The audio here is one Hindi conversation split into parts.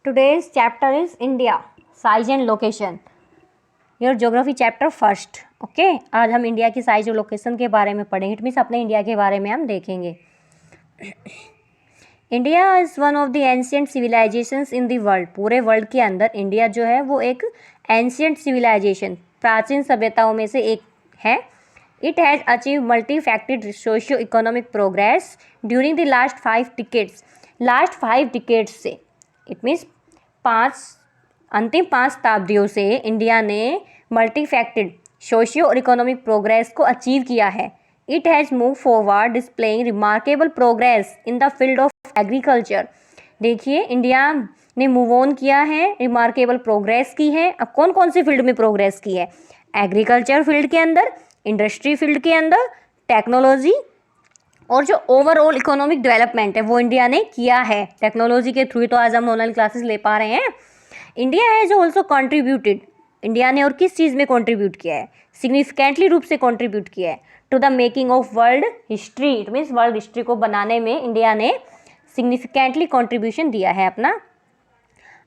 Today's chapter is India, size and location. Your geography chapter first. Okay आज हम इंडिया की साइज और लोकेशन के बारे में पढ़ेंगे. इट मीन्स अपने इंडिया के बारे में हम देखेंगे. India is one of the ancient civilisations in the world. पूरे वर्ल्ड के अंदर इंडिया जो है वो एक एंशियंट सिविलाइजेशन, प्राचीन सभ्यताओं में से एक है. It has achieve multi faceted socio economic progress during the last 5 decades. Last 5 decades से इट मीन्स अंतिम 5 शताब्दियों से इंडिया ने मल्टी फैक्टेड सोशियो और इकोनॉमिक प्रोग्रेस को अचीव किया है. It has move forward displaying remarkable progress in the field of agriculture. देखिए इंडिया ने मूव ऑन किया है, रिमार्केबल प्रोग्रेस की है. अब कौन कौन सी फील्ड में प्रोग्रेस की है? एग्रीकल्चर फील्ड के अंदर, इंडस्ट्री फील्ड के अंदर, टेक्नोलॉजी और जो ओवरऑल इकोनॉमिक डेवलपमेंट है वो इंडिया ने किया है. टेक्नोलॉजी के थ्रू तो आज हम ऑनलाइन क्लासेस ले पा रहे हैं. India has also contributed. India ने और किस चीज़ में कॉन्ट्रीब्यूट किया है? सिग्निफिकेंटली रूप से कॉन्ट्रीब्यूट किया है to the making of world history. It means world history को बनाने में इंडिया ने सिग्निफिकेंटली कॉन्ट्रीब्यूशन दिया है अपना.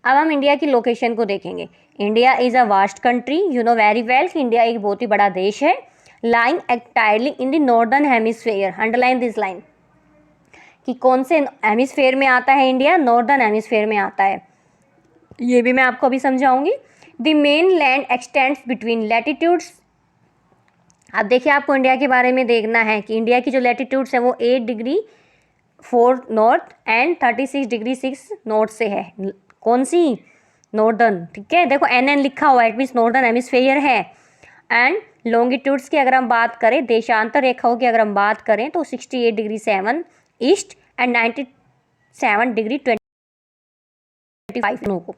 अब हम इंडिया की लोकेशन को देखेंगे. India is a vast country. You know very well कि इंडिया एक बहुत ही बड़ा देश है. Lying entirely in the northern hemisphere. Underline this line कि कौन से हेमिस्फेयर में आता है इंडिया? नॉर्दर्न हेमिस्फेयर में आता है. ये भी मैं आपको अभी समझाऊंगी. The main land extends between latitudes. अब देखिए आपको इंडिया के बारे में देखना है कि इंडिया की जो लैटिट्यूड्स है वो 8 degree 4 north and 36 degree 6 north से है. कौन सी? नॉर्दर्न. ठीक है, देखो एन लिखा हुआ है, इट मीन्स नॉर्दर्न हेमिस्फेयर है. एंड लॉन्गिट्यूड्स की अगर हम बात करें, देशांतर रेखाओं की अगर हम बात करें तो 68 डिग्री 7 ईस्ट एंड 97 डिग्री 25 को.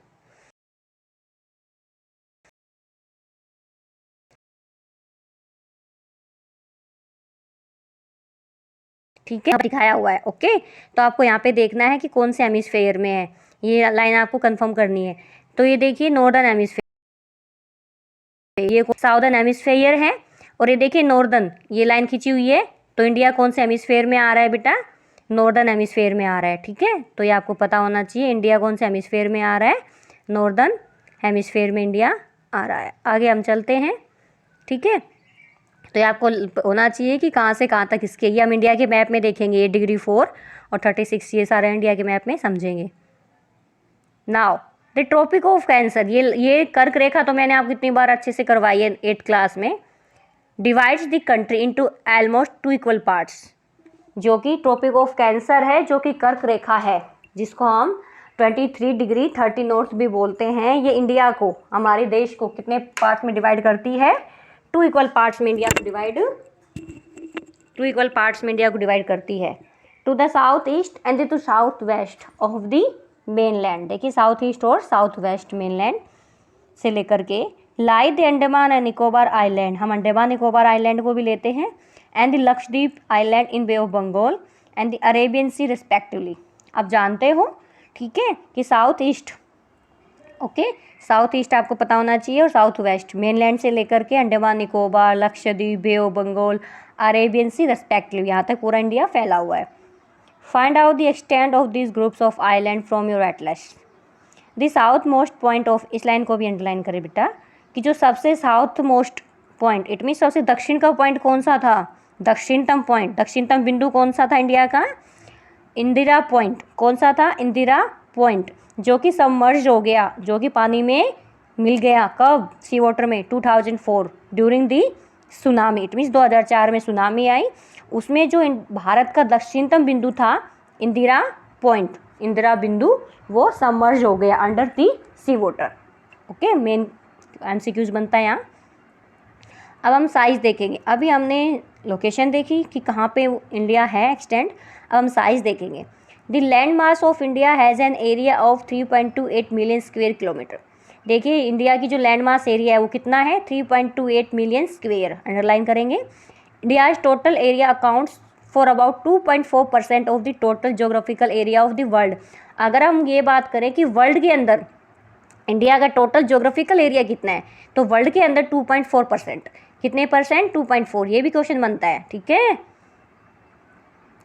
ठीक है, दिखाया हुआ है. ओके, तो आपको यहाँ पे देखना है कि कौन से हेमिस्फेयर में है. ये लाइन आपको कंफर्म करनी है. तो ये देखिए नॉर्दर्न हेमिस्फेयर, ये साउदर्न हेमिस्फेयर है. और ये देखिए नॉर्दर्न, ये लाइन खींची हुई है. तो इंडिया कौन से हेमिस्फेयर में आ रहा है बेटा? नॉर्दर्न हेमिस्फेयर में आ रहा है. ठीक है, तो ये आपको पता होना चाहिए इंडिया कौन से हेमिस्फेयर में आ रहा है. नॉर्दर्न हेमिस्फेयर में इंडिया आ रहा है. आगे हम चलते हैं. ठीक है, तो ये आपको होना चाहिए कि कहाँ से कहाँ तक इसके. ये हम इंडिया के मैप में देखेंगे. 8 डिग्री 4 और 36 ये सारे इंडिया के मैप में समझेंगे. Now the Tropic of Cancer. ये कर्क रेखा तो मैंने आपको कितनी बार अच्छे से करवाई है 8th क्लास में. Divides the country into almost 2 equal parts. जो कि ट्रॉपिक ऑफ कैंसर है, जो कि कर्क रेखा है, जिसको हम 23 डिग्री 30 नॉर्थ भी बोलते हैं. ये इंडिया को, हमारे देश को कितने पार्ट्स में डिवाइड करती है? 2 इक्वल पार्ट्स में इंडिया को डिवाइड करती है. To the south east and to south west of the mainland. देखिए साउथ ईस्ट और साउथ वेस्ट मेनलैंड से लेकर के lie the Andaman and Nicobar island. हम अंडमान निकोबार आइलैंड को भी लेते हैं. And the Lakshadweep island in bay of Bengal and the Arabian sea respectively. आप जानते हो, ठीक है, कि south east, okay, south east आपको पता होना चाहिए, और साउथ वेस्ट मेनलैंड से लेकर के Andaman Nicobar, Lakshadweep, bay of Bengal, Arabian sea respectively, यहाँ तक पूरा इंडिया फैला हुआ है. Find out the extent of this groups of island from your atlas. The south most point of, इस लाइन को भी अंडरलाइन करें बेटा, कि जो सबसे south most point, it mean सबसे दक्षिण का पॉइंट कौन सा था? दक्षिणतम पॉइंट, दक्षिणतम बिंदु कौन सा था इंडिया का? इंदिरा पॉइंट. कौन सा था? इंदिरा पॉइंट, जो कि सबमर्ज हो गया, जो कि पानी में मिल गया. कब? सी वाटर में 2004 during the tsunami. It means 2004 में सुनामी आई. उसमें जो भारत का दक्षिणतम बिंदु था इंदिरा पॉइंट, इंदिरा बिंदु, वो सबमर्ज हो गया under the sea water. Okay, main MCQs बनता है यहाँ. अब हम साइज़ देखेंगे. अभी हमने लोकेशन देखी कि कहाँ पे इंडिया है एक्सटेंड. अब हम साइज़ देखेंगे. The land mass of India has an area of 3.28 million square kilometre. देखिए इंडिया की जो लैंड मास एरिया है वो कितना है? 3.28 मिलियन स्क्वेयर. अंडरलाइन करेंगे. India's total area accounts for about 2.4% of the total geographical area of the world. अगर हम ये बात करें कि वर्ल्ड के अंदर इंडिया का टोटल जोग्राफिकल एरिया कितना है, तो वर्ल्ड के अंदर 2.4%. कितने परसेंट? 2.4. ये भी क्वेश्चन बनता है. ठीक है,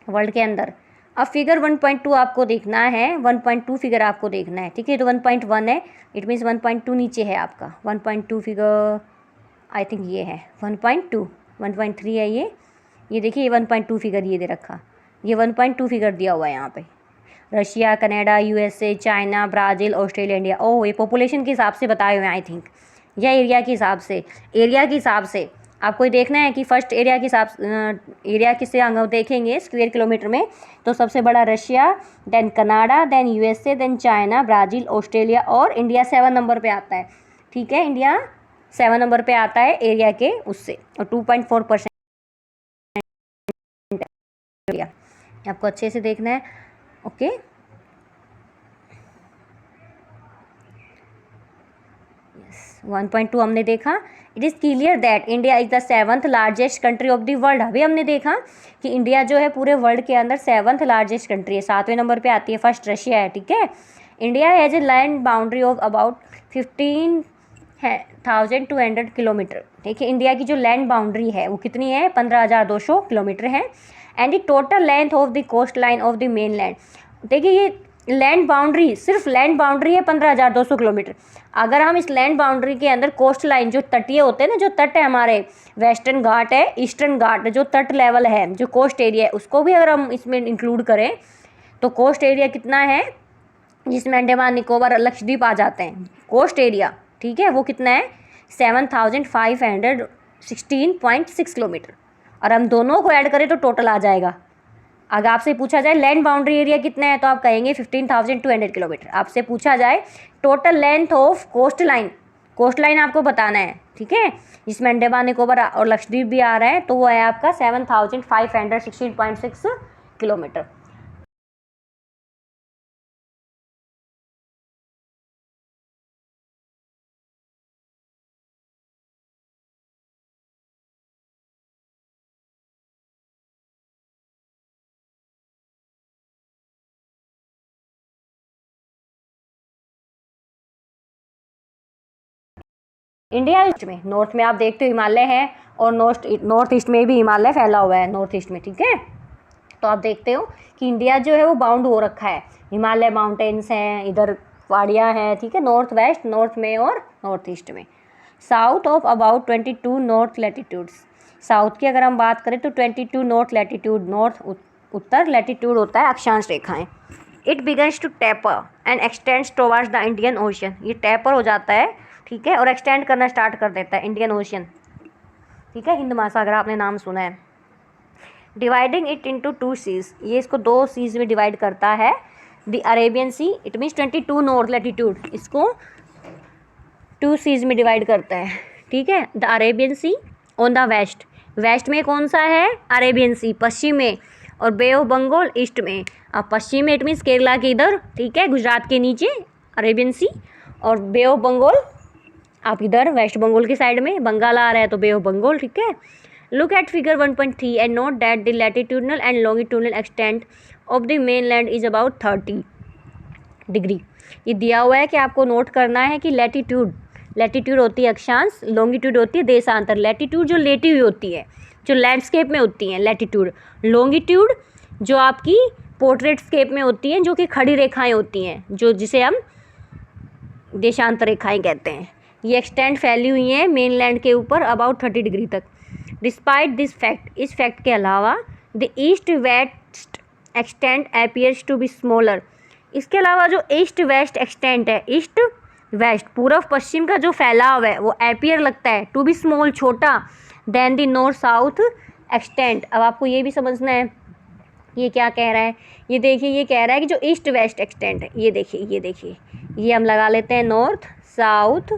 वर्ल्ड के अंदर अब फिगर 1.2 आपको देखना है, 1.2 फिगर आपको देखना है, ठीक है। तो 1.1 है, इट मीन्स 1.2 नीचे है आपका। 1.2 फिगर आई थिंक ये है 1.2, 1.3 है ये देखिए, ये 1.2 फिगर ये दे रखा, ये 1.2 फिगर दिया हुआ है यहाँ पे। Russia, Canada, USA, China, Brazil, Australia, India. Oh, ये पॉपुलेशन के हिसाब से बताए हुए हैं आई थिंक, या एरिया के हिसाब से। एरिया के हिसाब से आपको देखना है कि फर्स्ट एरिया के हिसाब एरिया किससे हम देखेंगे स्क्वायर किलोमीटर में, तो सबसे बड़ा Russia, then Canada, then USA, then China, Brazil, Australia और इंडिया 7 नंबर पे आता है, ठीक है। इंडिया 7 नंबर पे आता है एरिया के उससे, और 2.4% एरिया आपको अच्छे से देखना है, ओके। 1.2 हमने देखा। It is clear that India is the 7th largest country of the world. अभी हमने देखा कि इंडिया जो है पूरे वर्ल्ड के अंदर 7th लार्जेस्ट कंट्री है, 7वें नंबर पे आती है, फर्स्ट रशिया है, ठीक है। India has a land boundary of about 15,200 kilometre, ठीक है। इंडिया की जो लैंड बाउंड्री है वो कितनी है, 15,200 किलोमीटर है। And the total length of the coast line of the main land, देखिए ये लैंड बाउंड्री, सिर्फ लैंड बाउंड्री है 15,200 किलोमीटर। अगर हम इस लैंड बाउंड्री के अंदर कोस्ट लाइन, जो तटीय होते हैं ना, जो तट है हमारे, वेस्टर्न घाट है, ईस्टर्न घाट, जो तट लेवल है, जो कोस्ट एरिया है, उसको भी अगर हम इसमें इंक्लूड करें तो कोस्ट एरिया कितना है, जिसमें अंडमान निकोबार लक्षद्वीप आ जाते हैं, कोस्ट एरिया, ठीक है, वो कितना है 7,516.6 किलोमीटर। और हम दोनों को ऐड करें तो टोटल आ जाएगा। अगर आपसे पूछा जाए लैंड बाउंड्री एरिया कितना है तो आप कहेंगे 15,200 किलोमीटर। आपसे पूछा जाए total length of coast line आपको बताना है, ठीक है, जिसमें अंडमान निकोबार और लक्षद्वीप भी आ रहा है, तो वो है आपका 7,516.6 किलोमीटर। इंडिया में नॉर्थ में आप देखते हो हिमालय है, और नॉर्थ ईस्ट में भी हिमालय फैला हुआ है, नॉर्थ ईस्ट में, ठीक है। तो आप देखते हो कि इंडिया जो है वो बाउंड हो रखा है, हिमालय माउंटेन्स हैं, इधर पहाड़ियाँ हैं, ठीक है, नॉर्थ वेस्ट, नॉर्थ में और नॉर्थ ईस्ट में। South of about 22 north latitudes, south की अगर हम बात करें तो 22 नॉर्थ लैटिट्यूड, नॉर्थ उत्तर लैटिट्यूड होता है अक्षांश रेखाएं। It begins to taper and extends towards the Indian Ocean, ये टेपर हो जाता है, ठीक है, और एक्सटेंड करना स्टार्ट कर देता है इंडियन ओशन, ठीक है, हिंद महासागर आपने नाम सुना है। डिवाइडिंग इट इनटू 2 सीज, ये इसको 2 सीज में डिवाइड करता है। The Arabian Sea, it means 22 north latitude, इसको 2 सीज में डिवाइड करता है, ठीक है। The Arabian Sea on the west, west में कौन सा है, अरेबियन सी, पश्चिम में, और बे ऑफ बंगाल ईस्ट में। अब पश्चिम में इट मीन्स केरला के इधर, ठीक है, गुजरात के नीचे अरेबियन सी, और बे ऑफ बंगाल आप इधर वेस्ट बंगाल की साइड में, बंगाल आ रहा है तो बे ऑफ बंगाल, ठीक है। Look at figure 1.3 and note that the latitudinal and longitudinal extent of the main land is about 30 degree. ये दिया हुआ है कि आपको नोट करना है कि लैटिट्यूड होती है अक्षांश, लॉन्गिट्यूड होती है देशांतर। लैटिट्यूड जो लेटी हुई होती है, जो लैंडस्केप में होती हैं लैटिट्यूड, लॉन्गिट्यूड जो आपकी पोर्ट्रेट स्केप में होती हैं, जो कि खड़ी रेखाएं होती हैं, जो जिसे हम देशांतर रेखाएं कहते हैं। ये एक्सटेंड फैली हुई हैं मेनलैंड के ऊपर अबाउट 30 डिग्री तक। डिस्पाइट दिस फैक्ट, इस फैक्ट के अलावा the east west extent appears to be smaller, इसके अलावा जो ईस्ट वेस्ट एक्सटेंट है, ईस्ट वेस्ट पूर्व पश्चिम का जो फैलाव है वो अपीयर लगता है टू बी स्मॉल, छोटा, than the north south extent. अब आपको ये भी समझना है ये क्या कह रहा है, ये देखिए, ये कह रहा है कि जो ईस्ट वेस्ट एक्सटेंट है, ये देखिए, ये हम लगा लेते हैं नॉर्थ साउथ,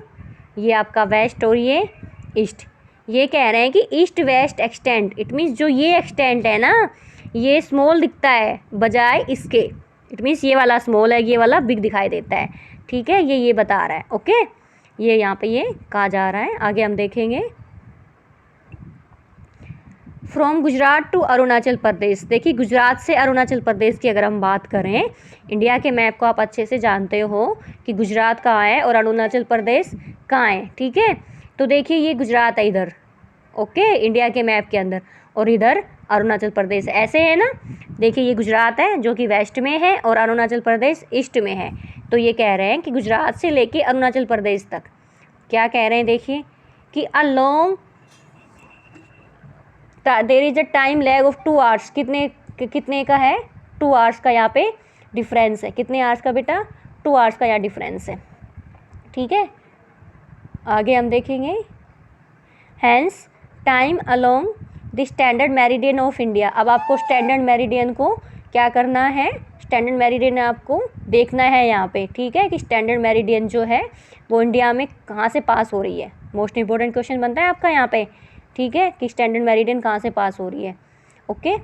ये आपका वेस्ट और ये ईस्ट। ये कह रहे हैं कि east west extent, it means जो ये एक्सटेंट है ना, ये स्मॉल दिखता है बजाय इसके, इट मीन्स ये वाला स्मॉल है, ये वाला बिग दिखाई देता है, ठीक है, ये बता रहा है, ओके। ये यहाँ पे ये कहा जा रहा है, आगे हम देखेंगे। फ्रॉम गुजरात टू अरुणाचल प्रदेश, देखिए गुजरात से अरुणाचल प्रदेश की अगर हम बात करें, इंडिया के मैप को आप अच्छे से जानते हो कि गुजरात कहाँ है और अरुणाचल प्रदेश कहाँ है, ठीक है। तो देखिए ये गुजरात है इधर, ओके, इंडिया के मैप के अंदर, और इधर अरुणाचल प्रदेश। ऐसे है ना, देखिए ये गुजरात है जो कि वेस्ट में है और अरुणाचल प्रदेश ईस्ट में है। तो ये कह रहे हैं कि गुजरात से लेके अरुणाचल प्रदेश तक क्या कह रहे हैं, देखिए कि a long there is a time lag of 2 hours. कितने का है, 2 आवर्स का यहाँ पे डिफरेंस है। कितने आवर्स का बेटा, 2 आवर्स का यहाँ डिफरेंस है। ठीक है, आगे हम देखेंगे। Hence time along the standard meridian of India. अब आपको स्टैंडर्ड मेरिडियन को क्या करना है, स्टैंडर्ड मेरिडियन आपको देखना है यहाँ पे। ठीक है, कि स्टैंडर्ड मेरिडियन जो है वो इंडिया में कहाँ से पास हो रही है। मोस्ट इंपॉर्टेंट क्वेश्चन बनता है आपका यहाँ पे। ठीक है, कि स्टैंडर्ड मेरिडियन कहाँ से पास हो रही है। ओके,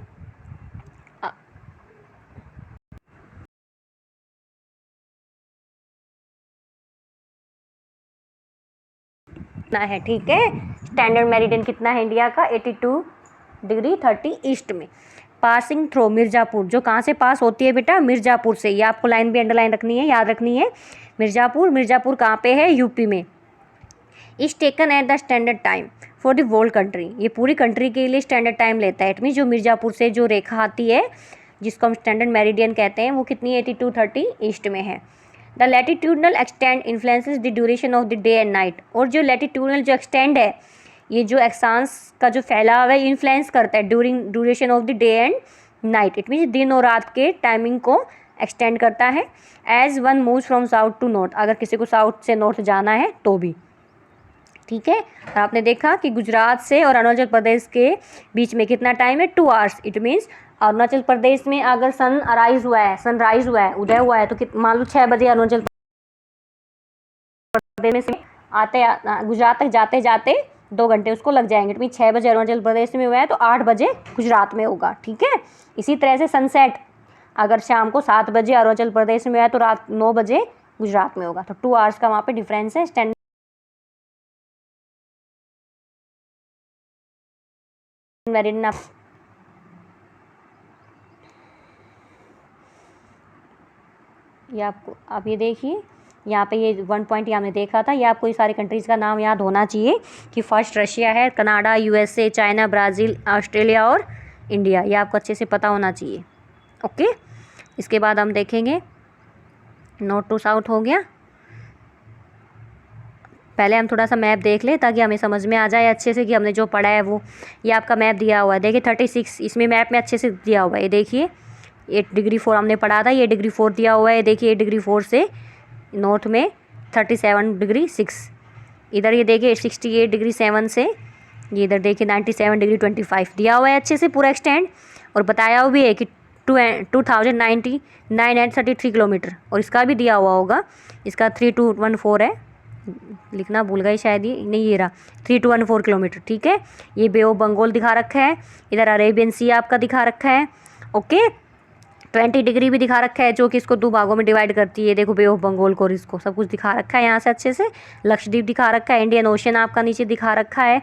कितना है। ठीक है, स्टैंडर्ड मेरिडियन कितना है इंडिया का, 82 डिग्री 30 ईस्ट में। पासिंग थ्रो मिर्ज़ापुर, जो कहाँ से पास होती है बेटा, मिर्ज़ापुर से। ये आपको लाइन भी अंडरलाइन रखनी है, याद रखनी है। मिर्ज़ापुर कहाँ पे है, यूपी में। Is taken at the standard time for the whole country. ये पूरी कंट्री के लिए स्टैंडर्ड टाइम लेता है। इट मीन जो मिर्ज़ापुर से जो रेखा आती है जिसको हम स्टैंडर्ड मेरिडियन कहते हैं, वो कितनी 82:30 ईस्ट में है। The latitudinal extend influences the duration of the day and night. और जो लैटिट्यूडनल जो एक्सटेंड है, ये जो एक्सांस का जो फैलाव है, इन्फ्लुएंस करता है duration of the day and night. It means दिन और रात के टाइमिंग को एक्सटेंड करता है। As one moves from south to north, अगर किसी को साउथ से नॉर्थ जाना है तो भी। ठीक है, और आपने देखा कि गुजरात से और अरुणाचल प्रदेश के बीच में कितना टाइम है, 2 hours. It means Arunachal Pradesh में अगर सनराइज हुआ है, उदय हुआ है, तो मान लो 6 बजे अरुणाचल प्रदेश में से आते गुजरात तक जाते जाते 2 घंटे उसको लग जाएंगे। तो 6 बजे अरुणाचल प्रदेश में हुआ है तो 8 बजे गुजरात में होगा। ठीक है, इसी तरह से सनसेट अगर शाम को 7 बजे अरुणाचल प्रदेश में हुआ है तो रात 9 बजे गुजरात में होगा। तो 2 आवर्स का वहाँ पे डिफरेंस है। स्टैंडर्ड मेरिडियन ये आपको, आप ये देखिए यहाँ पे ये 1 पॉइंट ये हमने देखा था। ये आपको ये सारी कंट्रीज़ का नाम याद होना चाहिए कि फर्स्ट रशिया है, Canada, USA, China, Brazil, Australia और इंडिया। ये आपको अच्छे से पता होना चाहिए। ओके, इसके बाद हम देखेंगे नॉर्थ टू साउथ हो गया। पहले हम थोड़ा सा मैप देख लें ताकि हमें समझ में आ जाए अच्छे से कि हमने जो पढ़ा है वो। ये आपका मैप दिया हुआ है, देखिए 36 इसमें मैप में अच्छे से दिया हुआ है। ये देखिए 8 डिग्री 4 हमने पढ़ा था, ये डिग्री 4 दिया हुआ है। देखिए 8 डिग्री 4 से नॉर्थ में 37 डिग्री 6, इधर ये देखिए 68 डिग्री 7 से ये इधर देखिए 97 डिग्री 25 दिया हुआ है अच्छे से पूरा एक्सटेंड। और बताया हुआ भी है कि 2099 एंड 33 किलोमीटर। और इसका भी दिया हुआ होगा, इसका 3214 है, लिखना भूल गई शायद, ये नहीं, ये रहा 3214 किलोमीटर। ठीक है, ये बे ऑफ बंगाल दिखा रखा है, इधर अरेबियन सी आपका दिखा रखा है। ओके, 20 डिग्री भी दिखा रखा है जो कि इसको 2 भागों में डिवाइड करती है। देखो बे ऑफ बंगाल को, इसको सब कुछ दिखा रखा है यहाँ से अच्छे से। लक्षद्वीप दिखा रखा है, इंडियन ओशन आपका नीचे दिखा रखा है।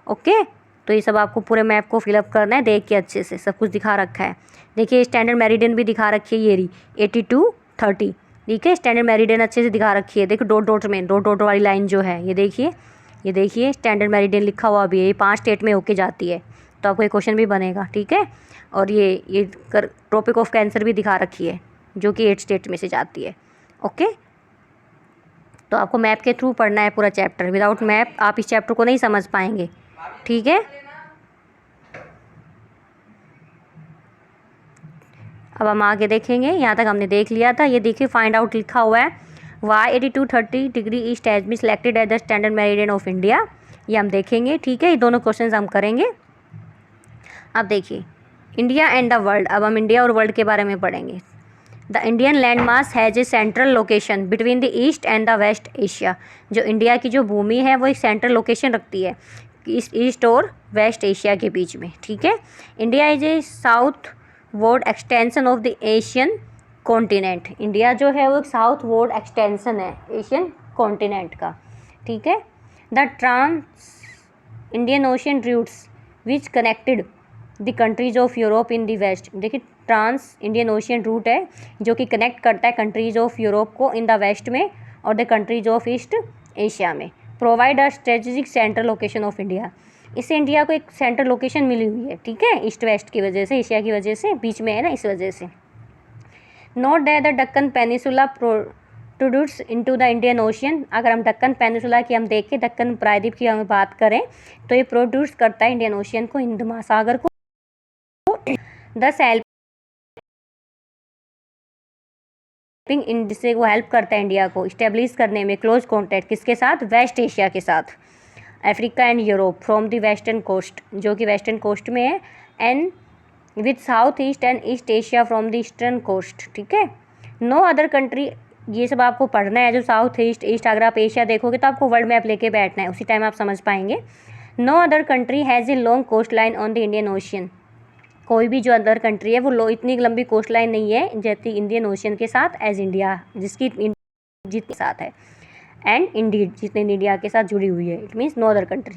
ओके, तो ये सब आपको पूरे मैप को फिलअप करना है, देख के अच्छे से सब कुछ दिखा रखा है। देखिए स्टैंडर्ड मेरिडियन भी दिखा रखी है, ये रही 82:30। ठीक है, स्टैंडर्ड मेरिडियन अच्छे से दिखा रखी है। देखो डॉट डॉट में, डॉट डॉट वाली लाइन जो है, ये देखिए स्टैंडर्ड मेरिडियन लिखा हुआ भी है। ये 5 स्टेट में होके जाती है, तो आपको ये क्वेश्चन भी बनेगा। ठीक है, और ये ट्रॉपिक ऑफ कैंसर भी दिखा रखी है जो कि 8 स्टेट में से जाती है। ओके, तो आपको मैप के थ्रू पढ़ना है पूरा चैप्टर। विदाउट मैप आप इस चैप्टर को नहीं समझ पाएंगे। ठीक है, अब हम आगे देखेंगे। यहाँ तक हमने देख लिया था। ये देखिए फाइंड आउट लिखा हुआ है, why 82:30 degree east has been selected as the standard meridian of India. ये हम देखेंगे। ठीक है, ये दोनों क्वेश्चन हम करेंगे। अब देखिए इंडिया एंड द वर्ल्ड। अब हम इंडिया और वर्ल्ड के बारे में पढ़ेंगे। The Indian land mass has a central location between the East and the West Asia. जो इंडिया की जो भूमि है वो एक सेंट्रल लोकेशन रखती है ईस्ट और वेस्ट एशिया के बीच में। ठीक है, India is a southward extension of the Asian continent. India जो है वो एक साउथ वर्ड एक्सटेंशन है एशियन कॉन्टिनेंट का। ठीक है, the trans Indian Ocean routes which connected the countries of Europe in the west. देखिए ट्रांस इंडियन ओशियन रूट है जो कि कनेक्ट करता है कंट्रीज ऑफ यूरोप को इन द वेस्ट में और the countries of east Asia में। Provide a strategic central location of India. इससे इंडिया को एक सेंट्रल लोकेशन मिली हुई है, ठीक है, ईस्ट वेस्ट की वजह से, एशिया की वजह से, बीच में है ना, इस वजह से। Note that the Deccan peninsula produce into the Indian ocean. अगर हम दक्कन पेनिसुला की हम देखें, दक्कन प्रायद्वीप की हम बात करें तो ये प्रोड्यूस करता है इंडियन ओशियन को, हिंद महासागर को। दस जिससे वो हेल्प करता है इंडिया को इस्टेब्लिश करने में क्लोज कॉन्टैक्ट किसके साथ, वेस्ट एशिया के साथ, Africa and Europe from the western coast, जो कि वेस्टर्न कोस्ट में है, and with South east and East Asia from the eastern coast, ठीक है। नो अदर कंट्री, ये सब आपको पढ़ना है, जो साउथ ईस्ट, अगर आप एशिया देखोगे तो आपको वर्ल्ड मैप लेके बैठना है, उसी टाइम आप समझ पाएंगे। No other country has a long coast line on the Indian Ocean. कोई भी जो अदर कंट्री है वो इतनी लंबी कोस्ट लाइन नहीं है जैसे इंडियन ओशियन के साथ एज इंडिया, जिसकी जितने साथ है, एंड इंडीड जितने इंडिया के साथ जुड़ी हुई है। It means no other country,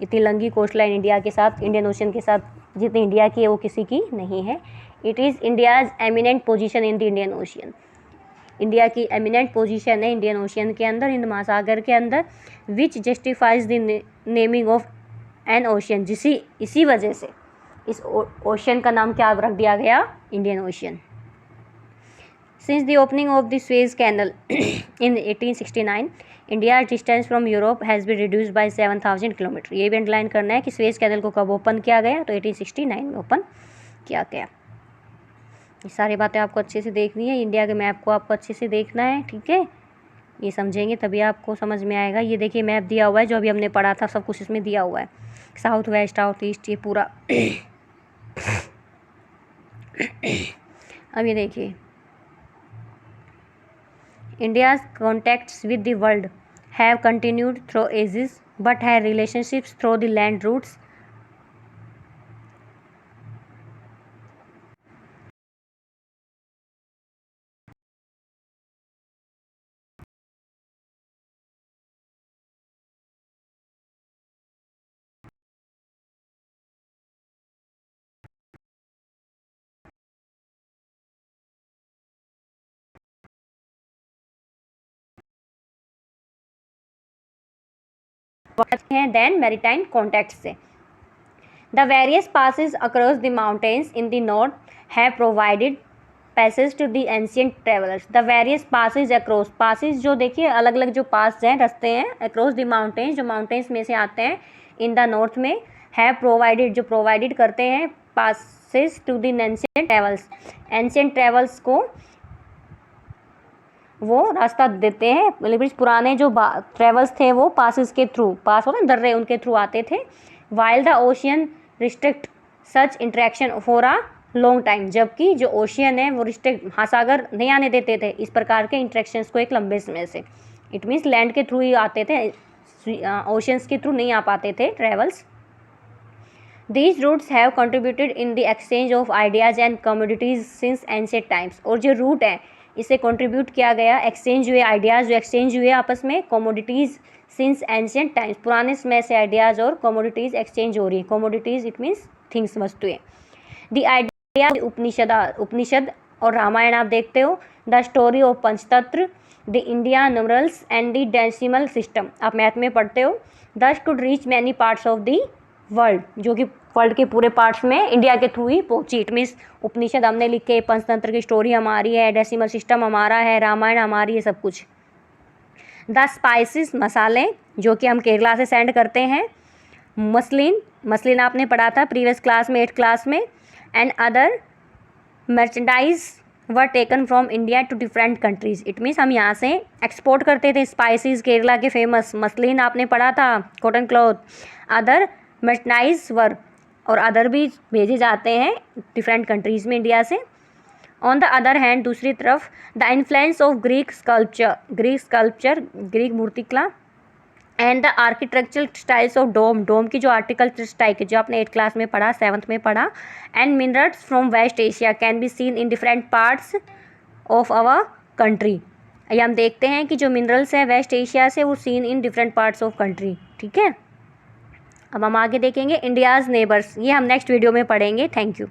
इतनी लंबी कोस्ट लाइन इंडिया के साथ, इंडियन ओशियन के साथ जितनी इंडिया की है वो किसी की नहीं है। It is India's eminent position in the Indian ocean. India की एमिनेंट पोजीशन है इंडियन ओशियन के अंदर, हिंद महासागर के अंदर, which justifies the naming of an ocean, इसी वजह से इस ओशियन का नाम क्या रख दिया गया, Indian Ocean. Since the opening of the Suez Canal in 1869, India distance from Europe has been reduced by 7000 kilometre. ये भी अंडरलाइन करना है कि सुएज कैनल को कब ओपन किया गया, तो 1869 में ओपन किया गया। ये सारी बातें आपको अच्छे से देखनी है, इंडिया के मैप को आपको अच्छे से देखना है, ठीक है, ये समझेंगे तभी आपको समझ में आएगा। ये देखिए मैप दिया हुआ है, जो अभी हमने पढ़ा था सब कुछ इसमें दिया हुआ है, साउथ वेस्ट, साउथ ईस्ट, ये पूरा। अब ये देखिए, India's contacts with the world have continued through ages but have relationships through the land routes. हैं देन मैरीटाइम कॉन्टैक्ट से। The various passes across the mountains in the north have provided passage to the ancient travellers. The various passes across, passes जो देखिए अलग अलग जो पास हैं, रास्ते हैं, अक्रॉस द माउंटेन्स, जो माउंटेन्स में से आते हैं, इन द नॉर्थ में, हैव प्रोवाइडेड, जो प्रोवाइडेड करते हैं passes to the ancient travels, ancient travels को वो रास्ता देते हैं, मतलब पुराने जो ट्रेवल्स थे वो पासिस के थ्रू, पास होता है दर्रे, उनके थ्रू आते थे। While the ocean restrict such interaction for a long time, जबकि जो ओशियन है वो रिस्ट्रिक्ट, महासागर नहीं आने देते थे इस प्रकार के इंटरेक्शंस को एक लंबे समय से। इट मीन्स लैंड के थ्रू ही आते थे, ओशियंस के थ्रू नहीं आ पाते थे travels. These routes have contributed in the exchange of ideas and commodities since ancient times। और जो रूट है इसे कंट्रीब्यूट किया गया, एक्सचेंज हुए आइडियाज़, जो एक्सचेंज हुए आपस में, कोमोडिटीज़ सिंस एंशियंट टाइम्स, पुराने समय से आइडियाज़ और कोमोडिटीज़ एक्सचेंज हो रही है। कोमोडिटीज़ इट मीन्स थिंग्स, वस्तुएं। द आइडिया उपनिषद और रामायण आप देखते हो, the story of Panchatantra, the India numerals and the decimal system आप मैथ में पढ़ते हो। दस could reach many parts of the world, जो कि वर्ल्ड के पूरे पार्ट्स में इंडिया के थ्रू ही पहुंची। इट मीन्स उपनिषद हमने लिखे, पंचतंत्र की स्टोरी हमारी है, डेसिमल सिस्टम हमारा है, रामायण हमारी है, सब कुछ। द स्पाइसेस, मसाले, जो कि हम केरला से सेंड करते हैं। मसलिन आपने पढ़ा था प्रीवियस क्लास में, 8th क्लास में। And other merchandise were taken from India to different countries. It means हम यहाँ से एक्सपोर्ट करते थे स्पाइसेस, केरला के फेमस मसलिन आपने पढ़ा था, cotton cloth. Other merchandise were, और अदर भी भेजे जाते हैं डिफरेंट कंट्रीज़ में इंडिया से। ऑन द अदर हैंड, दूसरी तरफ, the influence of Greek sculpture, Greek मूर्तिकला, and the architectural styles of dome की जो आर्टिकल्चर स्टाइल, जो आपने 8th क्लास में पढ़ा, 7th में पढ़ा, and minerals from West Asia can be seen in different parts of our country. ये हम देखते हैं कि जो मिनरल्स हैं वेस्ट एशिया से, वो scene in different parts of country, ठीक है। अब हम आगे देखेंगे इंडियाज़ नेबर्स, ये हम नेक्स्ट वीडियो में पढ़ेंगे। Thank you.